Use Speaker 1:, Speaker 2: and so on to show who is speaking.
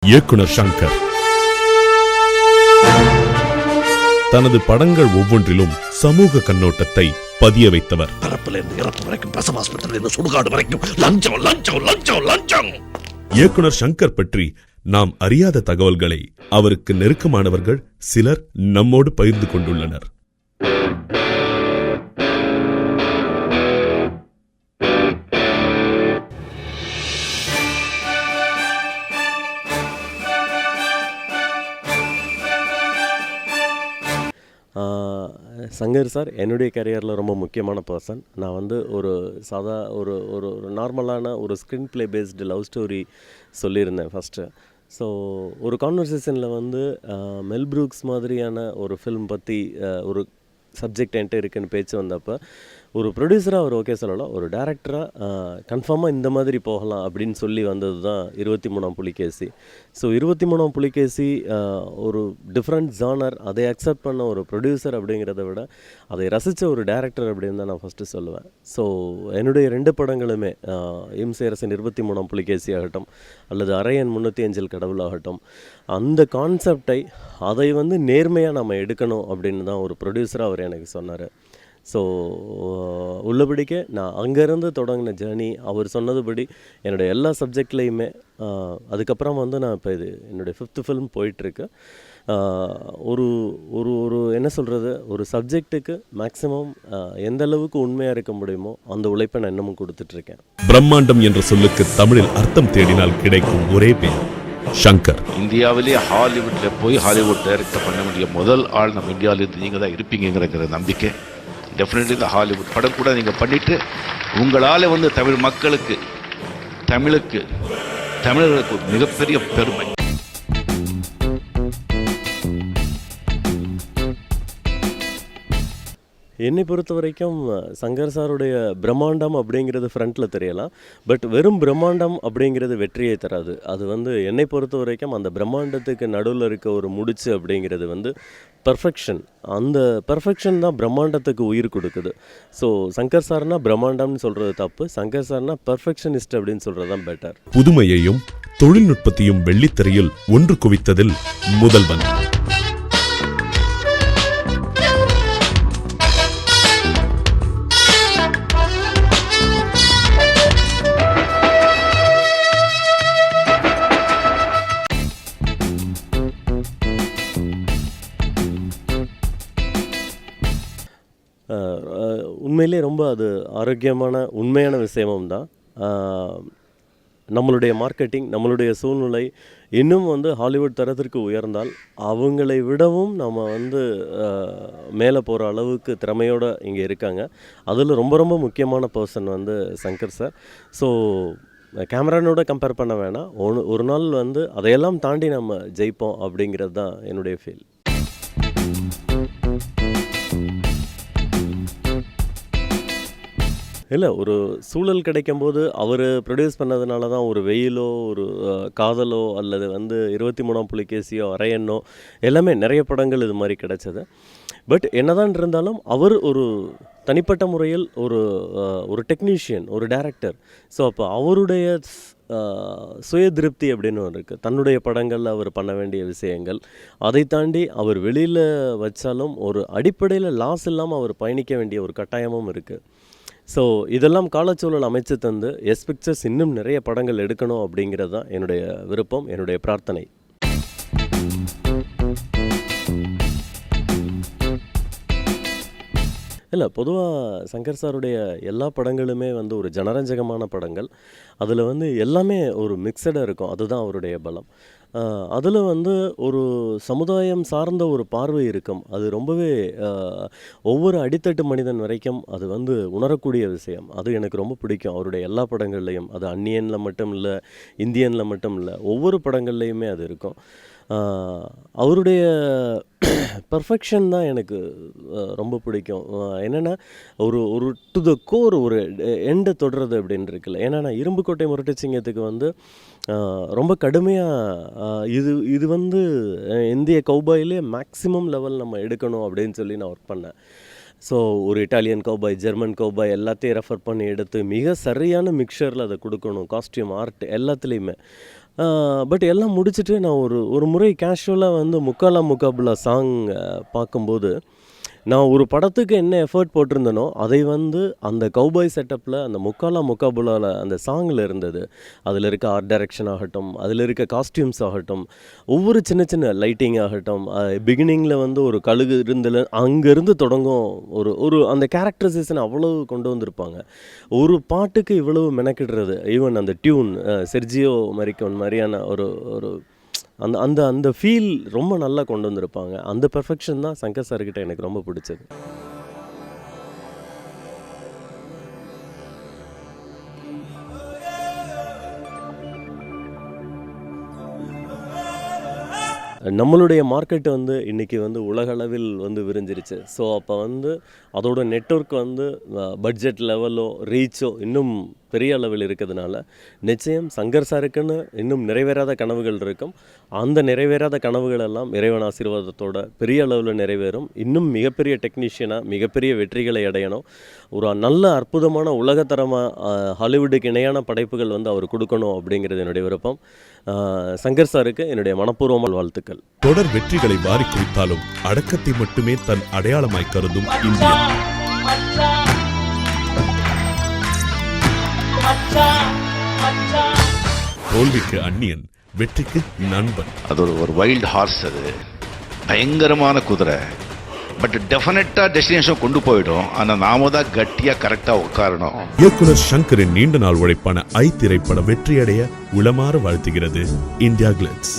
Speaker 1: இயக்குனர் சங்கர் தனது படங்கள் ஒவ்வொன்றிலும் சமூக கண்ணோட்டத்தை பதிய வைத்தவர்.
Speaker 2: பரப்புல இருந்து இறப்பு வரைக்கும், பிரசவாஸ்பத்திரியில இருந்து சுடுகாடு வரைக்கும் லஞ்சம் லஞ்சம் லஞ்சம் லஞ்சம்.
Speaker 1: இயக்குனர் சங்கர் பற்றி நாம் அறியாத தகவல்களை அவருக்கு நெருக்கமானவர்கள் சிலர் நம்மோடு பகிர்ந்து கொண்டுள்ளனர்.
Speaker 3: சங்கர் சார் என்னுடைய கரியரில் ரொம்ப முக்கியமான பர்சன். நான் ஒரு ஒரு ஒரு நார்மலான ஒரு screen play based love story சொல்லியிருந்தேன் ஃபஸ்ட்டு. ஸோ ஒரு கான்வர்சேஷனில் மெல் ப்ரூக்ஸ் மாதிரியான ஒரு ஃபில்ம் பற்றி ஒரு சப்ஜெக்ட் என்கிட்ட இருக்குன்னு பேச்சு வந்தப்போ ஒரு ப்ரொடியூசராக அவர் ஓகே சொல்லலாம், ஒரு டேரக்டராக கன்ஃபார்மாக இந்த மாதிரி போகலாம் அப்படின்னு சொல்லி வந்தது தான் 23ஆம் புலிகேசி. ஸோ 23ஆம் புலிகேசி ஒரு டிஃப்ரெண்ட் ஜானர், அதை அக்செப்ட் பண்ண ஒரு ப்ரொடியூசர் அப்படிங்கிறத விட அதை ரசித்த ஒரு டேரக்டர் அப்படின்னு தான் நான் ஃபஸ்ட்டு சொல்லுவேன். ஸோ என்னுடைய 2 படங்களுமே இம்சையரசன் 23ஆம் புலிகேசி ஆகட்டும் அல்லது அரையன் 305 கடவுள் ஆகட்டும், அந்த கான்செப்டை அதை நேர்மையாக நம்ம எடுக்கணும் அப்படின்னு தான் ஒரு ப்ரொடியூசராக அவர் எனக்கு சொன்னார். ஸோ உள்ளபடிக்கே நான் அங்கேருந்து தொடங்கின ஜேர்னி அவர் சொன்னதுபடி என்னுடைய எல்லா சப்ஜெக்ட்லேயுமே அதுக்கப்புறம் நான் இப்போ இது என்னுடைய 5th ஃபிலிம் போயிட்டுருக்கு. ஒரு ஒரு ஒரு என்ன சொல்கிறது, ஒரு சப்ஜெக்ட்டுக்கு மேக்ஸிமம் எந்த அளவுக்கு உண்மையாக இருக்க முடியுமோ அந்த உழைப்பை நான் இன்னமும் கொடுத்துட்ருக்கேன்.
Speaker 1: பிரம்மாண்டம் என்ற சொல்லுக்கு தமிழில் அர்த்தம் தேடினால் கிடைக்கும் ஒரே பேர் சங்கர்.
Speaker 2: இந்தியாவிலே ஹாலிவுட்டில் போய் ஹாலிவுட் டைரக்டர் பண்ண வேண்டிய முதல் ஆள் நம்ம இந்தியாவிலேருந்து நீங்கள் தான் இருப்பீங்கிற நம்பிக்கை. டெஃபினெட்லி இந்த ஹாலிவுட் படம் கூட நீங்கள் பண்ணிவிட்டு உங்களால் தமிழ் மக்களுக்கு, தமிழர்களுக்கு மிகப்பெரிய பெருமை.
Speaker 3: என்னை பொறுத்த வரைக்கும் சங்கர் சாருடைய பிரம்மாண்டம் அப்படிங்கிறது ஃப்ரண்ட்டில் தெரியலாம், பட் வெறும் பிரம்மாண்டம் அப்படிங்கிறது வெற்றியை தராது. அது என்னை பொறுத்த வரைக்கும் அந்த பிரம்மாண்டத்துக்கு நடுவில் இருக்க ஒரு முடிச்சு அப்படிங்கிறது பர்ஃபெக்ஷன். அந்த பர்ஃபெக்ஷன் தான் பிரம்மாண்டத்துக்கு உயிர் கொடுக்குது. ஸோ சங்கர் சார்னா பிரம்மாண்டம்னு சொல்கிறது தப்பு, சங்கர் சார்னா பர்ஃபெக்ஷனிஸ்ட் அப்படின்னு சொல்கிறது தான் பெட்டர்.
Speaker 1: புதுமையையும் தொழில்நுட்பத்தையும் வெள்ளித்திரையில் ஒன்று குவித்ததில் முதல்வன்.
Speaker 3: உண்மையிலே ரொம்ப அது ஆரோக்கியமான உண்மையான விஷயமும் தான். நம்மளுடைய மார்க்கெட்டிங், நம்மளுடைய சூழ்நிலை இன்னும் ஹாலிவுட் தரத்திற்கு உயர்ந்தால் அவங்களை விடவும் நம்ம மேலே போகிற அளவுக்கு திறமையோடு இங்கே இருக்காங்க. அதில் ரொம்ப ரொம்ப முக்கியமான பர்சன் சங்கர் சார். ஸோ கேமரானோட கம்பேர் பண்ண வேணாம், ஒரு நாள் அதையெல்லாம் தாண்டி நம்ம ஜெயிப்போம் அப்படிங்கிறது தான் என்னுடைய ஃபீல். இல்லை, ஒரு சூழல் கிடைக்கும்போது அவர் ப்ரொடியூஸ் பண்ணதுனால தான் ஒரு வெயிலோ ஒரு காதலோ அல்லது 23ஆம் புலிகேசியோ அரையன்னோ எல்லாமே நிறைய படங்கள் இது மாதிரி கிடைச்சது. பட் என்னதான் இருந்தாலும் அவர் ஒரு தனிப்பட்ட முறையில் ஒரு டெக்னீஷியன், ஒரு டைரக்டர். ஸோ அப்போ அவருடைய சுய திருப்தி அப்படின்னு ஒன்று இருக்குது. தன்னுடைய படங்களில் அவர் பண்ண வேண்டிய விஷயங்கள், அதை தாண்டி அவர் வெளியில் வச்சாலும் ஒரு அடிப்படையில் லாஸ் இல்லாமல் அவர் பயணிக்க வேண்டிய ஒரு கட்டாயமும் இருக்குது. ஸோ இதெல்லாம் காலச்சூழல் அமைச்சு தந்து எஸ் பிக்சர்ஸ் இன்னும் நிறைய படங்கள் எடுக்கணும் அப்படிங்கிறது தான் என்னுடைய விருப்பம், என்னுடைய பிரார்த்தனை. இல்லை, பொதுவாக சங்கர் சாருடைய எல்லா படங்களுமே ஒரு ஜனரஞ்சகமான படங்கள். அதில் எல்லாமே ஒரு மிக்சடாக இருக்கும், அதுதான் அவருடைய பலம். அதில் ஒரு சமுதாயம் சார்ந்த ஒரு பார்வை இருக்கும். அது ரொம்பவே ஒவ்வொரு அடித்தட்டு மனிதன் வரைக்கும் அது உணரக்கூடிய விஷயம். அது எனக்கு ரொம்ப பிடிக்கும் அவருடைய எல்லா படங்கள்லேயும். அது அந்நியனில் மட்டும் இல்லை, இந்தியனில் மட்டும் இல்லை, ஒவ்வொரு படங்கள்லேயுமே அது இருக்கும். அவருடைய பர்ஃபெக்ஷன் தான் எனக்கு ரொம்ப பிடிக்கும். என்னென்னா ஒரு டு த கோர் ஒரு எண்டை தொடுறது அப்படின்னு இருக்குல்ல. ஏன்னா இரும்புக்கோட்டை முரட்டுச்சிங்கத்துக்கு ரொம்ப கடுமையாக இது இந்திய கௌபாயிலே மேக்ஸிமம் லெவல் நம்ம எடுக்கணும் அப்படின்னு சொல்லி நான் ஒர்க் பண்ணேன். ஸோ ஒரு இட்டாலியன் கௌபாய், ஜெர்மன் கௌபாய் எல்லாத்தையும் ரெஃபர் பண்ணி எடுத்து மிக சரியான மிக்சரில் அதை கொடுக்கணும். காஸ்டியூம், ஆர்ட் எல்லாத்துலேயுமே பட் எல்லாம் முடிச்சுட்டு நான் ஒரு முறை கேஷுவலாக வந்து முக்காலா முக்காபுலா சாங் பார்க்கும்போது நான் ஒரு படத்துக்கு என்ன எஃபர்ட் போட்டிருந்தனோ அதை வந்து அந்த கௌபாய் செட்டப்பில் அந்த முக்காலா முக்காபுலாவில் அந்த சாங்கில் இருந்தது. அதில் இருக்க ஆர்ட் டைரக்ஷன் ஆகட்டும், அதில் இருக்க காஸ்டியூம்ஸ் ஆகட்டும், ஒவ்வொரு சின்ன சின்ன லைட்டிங் ஆகட்டும், பிகினிங்கில் வந்து ஒரு கழுகு இருந்தல அங்கேருந்து தொடங்கும் ஒரு அந்த கேரக்டரைசேஷன் அவ்வளவு கொண்டு வந்திருப்பாங்க. ஒரு பாட்டுக்கு இவ்வளவு மெனக்கிடுறது, ஈவன் அந்த டியூன் செர்ஜியோ மரிக்கோன் மாதிரியான ஒரு அந்த அந்த அந்த ஃபீல் ரொம்ப நல்லா கொண்டு வந்திருப்பாங்க. அந்த பெர்ஃபெக்ஷன் தான் சங்கர் சார்கிட்ட எனக்கு ரொம்ப பிடிச்சது. நம்மளுடைய மார்க்கெட் வந்து இன்றைக்கி வந்து உலகளவில் வந்து விரிஞ்சிருச்சு. ஸோ அப்போ வந்து அதோட நெட்வொர்க் வந்து பட்ஜெட் லெவலோ ரீச்சோ இன்னும் பெரிய அளவில் இருக்கிறதுனால நிச்சயம் சங்கர் சாருக்குன்னு இன்னும் நிறைவேறாத கனவுகள் இருக்கும். அந்த நிறைவேறாத கனவுகள் எல்லாம் இறைவன் ஆசீர்வாதத்தோட பெரிய அளவில் நிறைவேறும். இன்னும் மிகப்பெரிய டெக்னீஷியனாக மிகப்பெரிய வெற்றிகளை அடையணும். ஒரு நல்ல அற்புதமான உலகத்தரமாக ஹாலிவுட்டுக்கு இணையான படைப்புகள் வந்து அவர் கொடுக்கணும் அப்படிங்கிறது என்னுடைய விருப்பம். சங்கர் சாருக்கு என்னுடைய மனப்பூர்வமான வாழ்த்துக்கள்.
Speaker 1: தொடர் வெற்றிகளை வாரி குவித்தாலும் அடக்கத்தை மட்டுமே தன் அடையாளமாய் கருதும் இந்தியா. தோல்விக்கு அந்நியன், வெற்றிக்கு நண்பன்.
Speaker 2: அது ஒரு வைல்ட் ஹார்ஸ், அது பயங்கரமான குதிரை. பட் டெஃபினட்டா டெஸ்டினேஷன் கொண்டு போயிடும். ஆனா நாம தான் கட்டியா கரெக்டா உட்காரணும்.
Speaker 1: இயக்குனர் சங்கரின் நீண்ட நாள் உழைப்பான ஐ திரைப்படம் வெற்றியடைய உளமாற வாழ்த்துகிறது இந்தியா கிளிட்ஸ்.